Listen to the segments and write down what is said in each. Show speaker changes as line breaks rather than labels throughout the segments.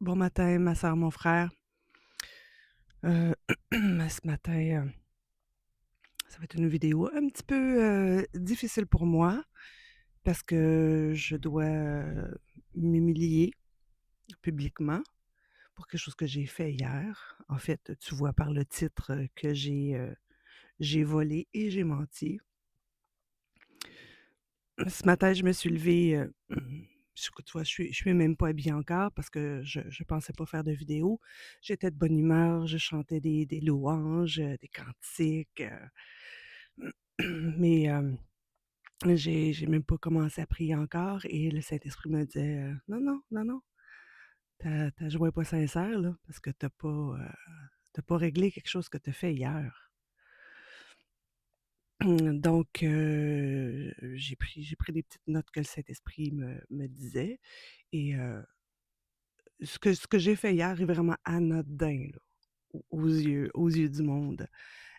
Bon matin, ma soeur, mon frère. Heu, ce matin, ça va être une vidéo un petit peu, difficile pour moi parce que je dois, m'humilier publiquement pour quelque chose que j'ai fait hier. En fait, tu vois par le titre, que j'ai volé et j'ai menti. Ce matin, je me suis levée, tu vois, je suis même pas habillée encore parce que je pensais pas faire de vidéo. J'étais de bonne humeur, je chantais des louanges, des cantiques, mais j'ai même pas commencé à prier encore et le Saint-Esprit me disait, «Non, non, non, non, ta joie est pas sincère là, parce que tu pas réglé quelque chose que tu as fait hier». Donc j'ai pris des petites notes que le Saint-Esprit me disait et ce que j'ai fait hier est vraiment anodin, là, aux yeux du monde.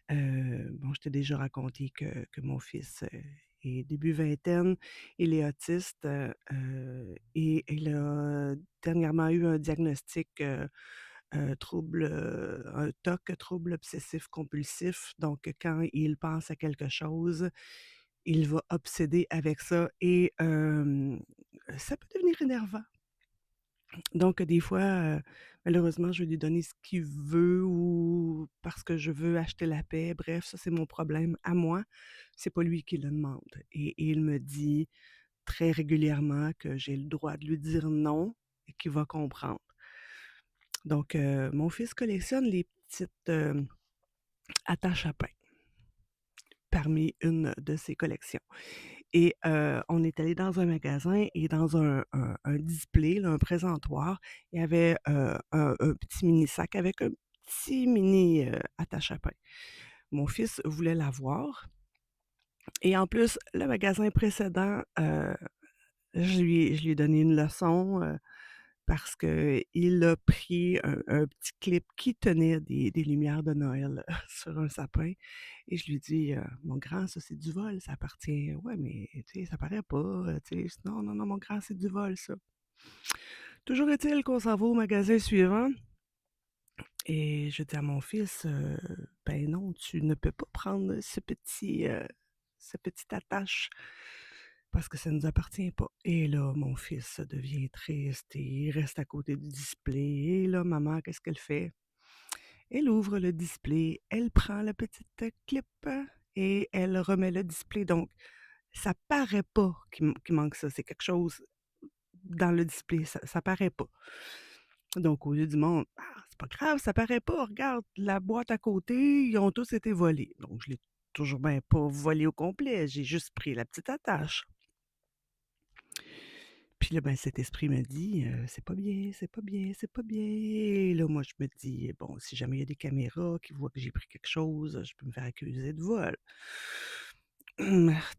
Bon, je t'ai déjà raconté que mon fils, est début vingtaine, il est autiste, et il a dernièrement eu un diagnostic, trouble, un TOC, trouble obsessif compulsif. Donc quand il pense à quelque chose, il va obséder avec ça et ça peut devenir énervant. Donc des fois, malheureusement, je vais lui donner ce qu'il veut ou parce que je veux acheter la paix. Bref, ça, c'est mon problème à moi. C'est pas lui qui le demande et il me dit très régulièrement que j'ai le droit de lui dire non et qu'il va comprendre. Donc mon fils collectionne les petites, attaches à pain parmi une de ses collections. Et on est allé dans un magasin et dans un display, là, un présentoir, il y avait, un petit mini sac avec un petit mini, attache à pain. Mon fils voulait l'avoir et en plus, le magasin précédent, je lui ai donné une leçon, parce qu'il a pris un petit clip qui tenait des lumières de Noël sur un sapin et je lui dis: «Mon grand, ça, c'est du vol, ça appartient». «Ouais, mais tu sais, ça paraît pas, tu sais». «Non, non, non, mon grand, c'est du vol, ça». Toujours est-il qu'on s'en va au magasin suivant et je dis à mon fils: «Ben non, tu ne peux pas prendre ce petit attache parce que ça ne nous appartient pas». Et là, mon fils devient triste et il reste à côté du display et là, maman, qu'est-ce qu'elle fait? Elle ouvre le display, elle prend la petite, clip et elle remet le display. Donc ça paraît pas qu'il manque ça, c'est quelque chose dans le display, ça paraît pas. Donc au lieu du monde: «Ah, c'est pas grave, ça paraît pas, regarde la boîte à côté, ils ont tous été volés». Donc je l'ai toujours bien pas volé au complet, j'ai juste pris la petite attache. Puis là, ben, cet esprit me dit, «C'est pas bien, c'est pas bien, c'est pas bien». Et là, moi, je me dis: «Bon, si jamais il y a des caméras qui voient que j'ai pris quelque chose, je peux me faire accuser de vol».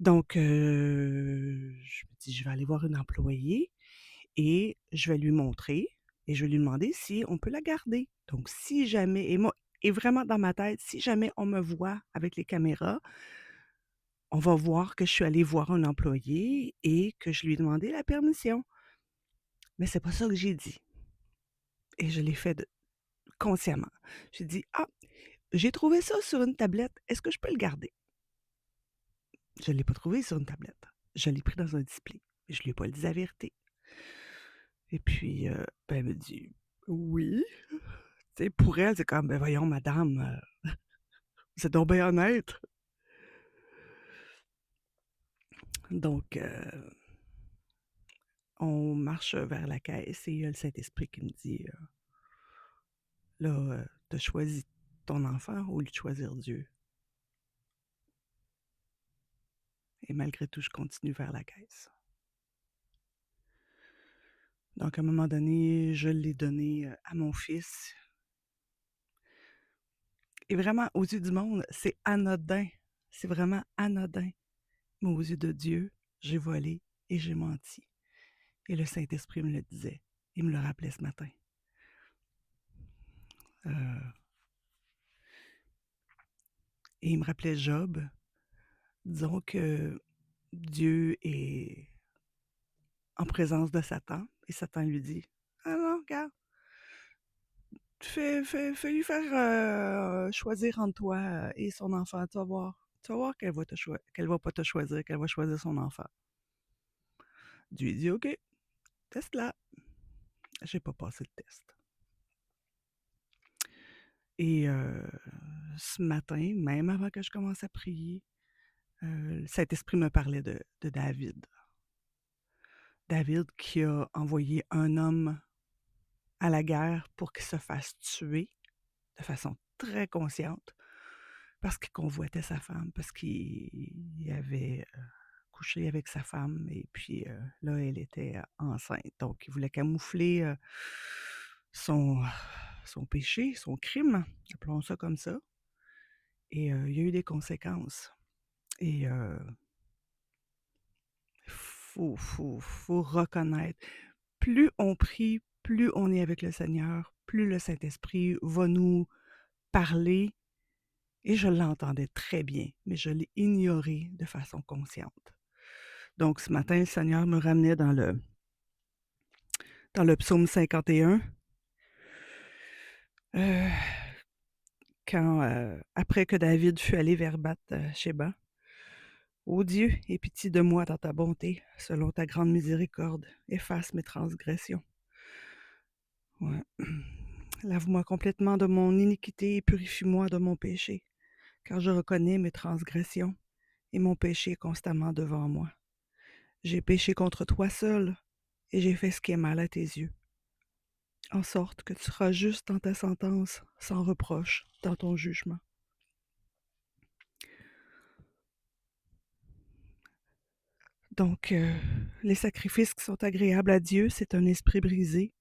Donc je me dis: «Je vais aller voir une employée et je vais lui montrer et je vais lui demander si on peut la garder». Donc si jamais et moi et vraiment dans ma tête, si jamais on me voit avec les caméras, on va voir que je suis allée voir un employé et que je lui ai demandé la permission. Mais c'est pas ça que j'ai dit et je l'ai fait consciemment. J'ai dit: «Ah, j'ai trouvé ça sur une tablette, est-ce que je peux le garder?» Je l'ai pas trouvé sur une tablette. Je l'ai pris dans un display. Je lui ai pas dit la vérité. Et puis, ben, elle me dit: «Oui». Tu sais, pour elle, c'est comme: «Ben, voyons madame, vous êtes donc bien honnête». Donc, on marche vers la caisse et il y a le Saint-Esprit qui me dit, «Là, tu as choisi ton enfant au lieu de choisir Dieu». Et malgré tout, je continue vers la caisse. Donc à un moment donné, je l'ai donné, à mon fils et vraiment aux yeux du monde, c'est anodin, c'est vraiment anodin. Mais aux yeux de Dieu, j'ai volé et j'ai menti et le Saint-Esprit me le disait. Il me le rappelait ce matin. Heu et il me rappelait Job. Disons que Dieu est en présence de Satan et Satan lui dit: «Ah non, regarde». Fais lui faire, choisir entre toi, et son enfant. Tu vas voir. Tu vas voir qu'elle va pas te choisir, qu'elle va choisir son enfant. Dieu dit: «OK, teste-la». J'ai pas passé le test. Et ce matin, même avant que je commence à prier, le Saint-Esprit me parlait de David. David qui a envoyé un homme à la guerre pour qu'il se fasse tuer de façon très consciente parce qu'il convoitait sa femme, parce qu'il avait couché avec sa femme et puis là, elle était enceinte. Donc, il voulait camoufler son, son péché, son crime, appelons ça comme ça. Et il y a eu des conséquences. Et faut reconnaître. Plus on prie, plus on est avec le Seigneur, plus le Saint-Esprit va nous parler. Et je l'entendais très bien, mais je l'ai ignoré de façon consciente. Donc ce matin, le Seigneur me ramenait dans le psaume 51. Quand, après que David fut allé vers Bath-sheba, ô Dieu, aie pitié de moi dans ta bonté, selon ta grande miséricorde, efface mes transgressions. Ouais. Lave-moi complètement de mon iniquité et purifie-moi de mon péché, car je reconnais mes transgressions et mon péché est constamment devant moi. J'ai péché contre toi seul et j'ai fait ce qui est mal à tes yeux, en sorte que tu seras juste dans ta sentence, sans reproche dans ton jugement. Donc, les sacrifices qui sont agréables à Dieu, c'est un esprit brisé.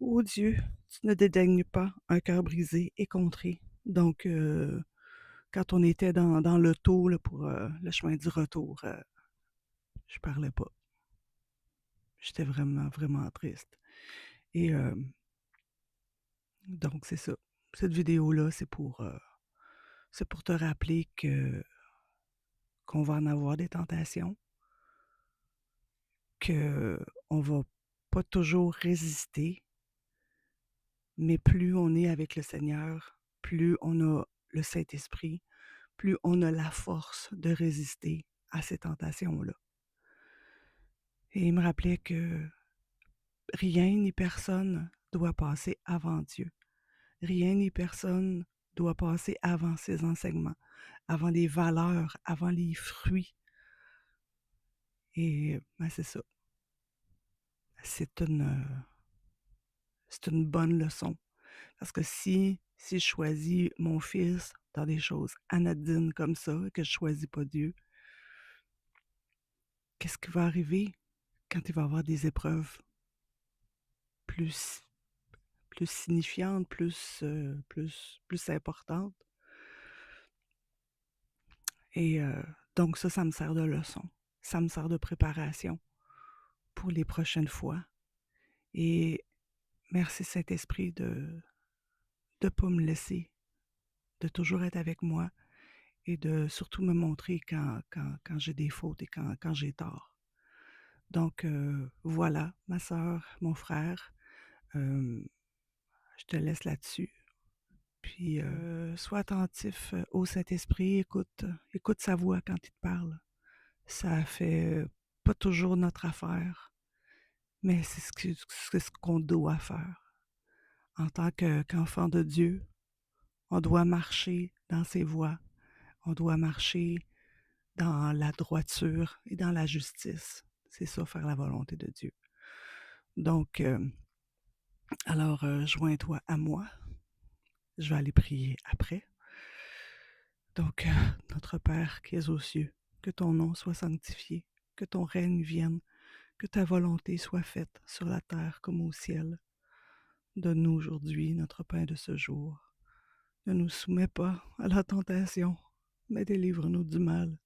Ô Dieu, tu ne dédaignes pas un cœur brisé et contré. Donc, quand on était dans l'auto là, pour le chemin du retour, je parlais pas. J'étais vraiment, vraiment triste. Et donc, c'est ça. Cette vidéo-là, c'est pour te rappeler qu'on va en avoir des tentations, qu'on va pas toujours résister, mais plus on est avec le Seigneur, plus on a le Saint-Esprit, plus on a la force de résister à ces tentations-là. Et il me rappelait que rien ni personne doit passer avant Dieu. Rien ni personne doit passer avant ses enseignements, avant les valeurs, avant les fruits. Et ben, c'est ça. C'est c'est une bonne leçon. Parce que si je choisis mon fils dans des choses anodines comme ça, que je ne choisis pas Dieu, qu'est-ce qui va arriver quand il va avoir des épreuves plus, plus signifiantes, plus importantes? Et donc ça me sert de leçon. Ça me sert de préparation pour les prochaines fois. Et merci Saint-Esprit de ne pas me laisser, de toujours être avec moi et de surtout me montrer quand j'ai des fautes et quand j'ai tort. Donc voilà, ma sœur, mon frère, je te laisse là-dessus. Puis sois attentif au Saint-Esprit, écoute sa voix quand il te parle. Ça fait pas toujours notre affaire, mais c'est ce qu'on doit faire. En tant qu'enfant de Dieu, on doit marcher dans ses voies, on doit marcher dans la droiture et dans la justice. C'est ça, faire la volonté de Dieu. Donc, alors, joins-toi à moi. Je vais aller prier après. Donc, notre Père qui es aux cieux, que ton nom soit sanctifié, que ton règne vienne, que ta volonté soit faite sur la terre comme au ciel. Donne-nous aujourd'hui notre pain de ce jour. Ne nous soumets pas à la tentation, mais délivre-nous du mal.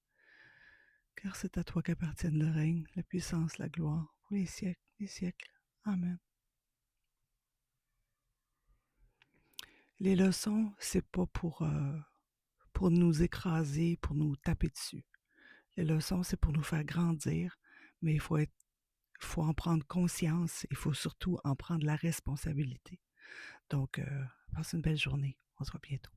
Car c'est à toi qu'appartiennent le règne, la puissance, la gloire, pour les siècles des siècles. Amen. Les leçons, c'est pas pour nous écraser, pour nous taper dessus. Les leçons, c'est pour nous faire grandir, mais il faut en prendre conscience, il faut surtout en prendre la responsabilité. Donc, passe une belle journée. On se voit bientôt.